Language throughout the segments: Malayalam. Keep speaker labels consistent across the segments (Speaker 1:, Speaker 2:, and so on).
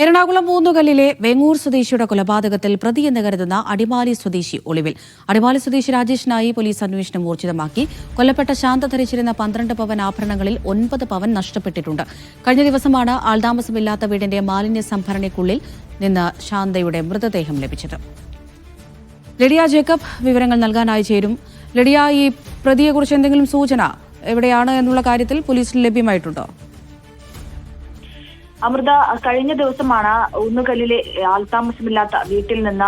Speaker 1: എറണാകുളം മൂന്നുകല്ലിലെ വെങ്ങൂർ സ്വദേശിയുടെ കൊലപാതകത്തിൽ പ്രതിയെന്ന് കരുതുന്ന അടിമാലി സ്വദേശി ഒളിവിൽ. അടിമാലി സ്വദേശി രാജേഷിനായി പോലീസ് അന്വേഷണം ഊർജിതമാക്കി. കൊല്ലപ്പെട്ട ശാന്ത ധരിച്ചിരുന്ന 12 പവൻ ആഭരണങ്ങളിൽ 9 പവൻ നഷ്ടപ്പെട്ടിട്ടുണ്ട്. കഴിഞ്ഞ ദിവസമാണ് ആൾതാമസമില്ലാത്ത വീടിന്റെ മാലിന്യ സംഭരണിക്കുള്ളിൽ നിന്ന് ശാന്തയുടെ മൃതദേഹം ലഭിച്ചത്. ലിഡിയ ജേക്കബ് വിവരങ്ങൾ നൽകാനായി ചേരും. ലിഡിയ, ഈ പ്രതിയെക്കുറിച്ച് എന്തെങ്കിലും സൂചന എവിടെയാണ് എന്നുള്ള കാര്യത്തിൽ പോലീസിന് ലഭ്യമായിട്ടുണ്ടോ?
Speaker 2: അമൃത, കഴിഞ്ഞ ദിവസമാണ് ഊന്നുകല്ലിലെ ആൾതാമസമില്ലാത്ത വീട്ടിൽ നിന്ന്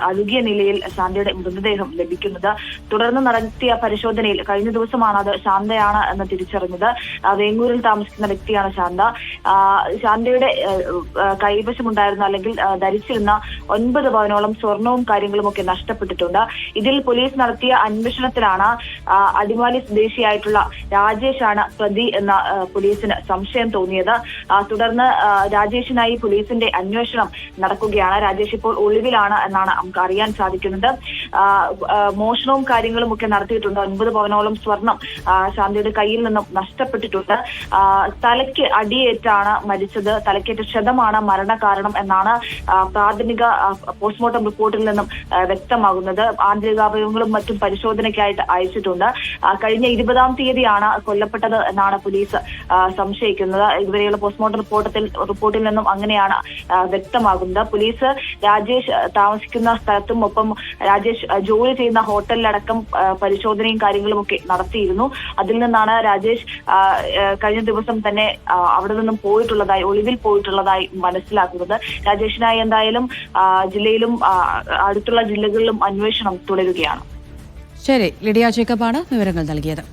Speaker 2: അഴുകിയ നിലയിൽ ശാന്തയുടെ മൃതദേഹം ലഭിക്കുന്നത്. തുടർന്ന് നടത്തിയ പരിശോധനയിൽ കഴിഞ്ഞ ദിവസമാണ് അത് ശാന്തയാണ് എന്ന് തിരിച്ചറിഞ്ഞത്. വേങ്ങൂരിൽ താമസിക്കുന്ന വ്യക്തിയാണ് ശാന്ത. ശാന്തയുടെ കൈവശമുണ്ടായിരുന്ന അല്ലെങ്കിൽ ധരിച്ചിരുന്ന 9 പവനോളം സ്വർണവും കാര്യങ്ങളുമൊക്കെ നഷ്ടപ്പെട്ടിട്ടുണ്ട്. ഇതിൽ പോലീസ് നടത്തിയ അന്വേഷണത്തിലാണ് അടിമാലി സ്വദേശിയായിട്ടുള്ള രാജേഷാണ് പ്രതി എന്ന പോലീസിന് സംശയം തോന്നിയത്. തുടർന്ന് രാജേഷിനായി പോലീസിന്റെ അന്വേഷണം നടക്കുകയാണ്. രാജേഷ് ഇപ്പോൾ ഒളിവിലാണ് എന്നാണ് നമുക്ക് അറിയാൻ സാധിക്കുന്നത്. മോഷണവും കാര്യങ്ങളും ഒക്കെ നടത്തിയിട്ടുണ്ട്. 9 പവനോളം സ്വർണം ശാന്തയുടെ കയ്യിൽ നിന്നും നഷ്ടപ്പെട്ടിട്ടുണ്ട്. തലയ്ക്ക് അടിയേറ്റാണ് മരിച്ചത്. തലക്കേറ്റ ക്ഷതമാണ് മരണകാരണം എന്നാണ് പ്രാഥമിക പോസ്റ്റ്മോർട്ടം റിപ്പോർട്ടിൽ നിന്നും വ്യക്തമാകുന്നത്. ആന്തരികാവയവങ്ങളും മറ്റും പരിശോധനയ്ക്കായിട്ട് അയച്ചിട്ടുണ്ട്. കഴിഞ്ഞ 20-ാം തീയതിയാണ് കൊല്ലപ്പെട്ടത് എന്നാണ് പോലീസ് സംശയിക്കുന്നത്. ഇതുവരെയുള്ള പോസ്റ്റ്മോർട്ടം റിപ്പോർട്ടിൽ നിന്നും അങ്ങനെയാണ് വ്യക്തമാകുന്നത്. പോലീസ് രാജേഷ് താമസിക്കുന്ന സ്ഥലത്തും ഒപ്പം രാജേഷ് ജോലി ചെയ്യുന്ന ഹോട്ടലിലടക്കം പരിശോധനയും കാര്യങ്ങളും ഒക്കെ നടത്തിയിരുന്നു. അതിൽ നിന്നാണ് രാജേഷ് കഴിഞ്ഞ ദിവസം തന്നെ അവിടെ നിന്നും ഒളിവിൽ പോയിട്ടുള്ളതായി മനസ്സിലാക്കുന്നത്. രാജേഷിനായി എന്തായാലും ജില്ലയിലും അടുത്തുള്ള ജില്ലകളിലും അന്വേഷണം തുടരുകയാണ്.
Speaker 1: ശരി, ലിഡിയ ജേക്കബാണ് വിവരങ്ങൾ നൽകിയത്.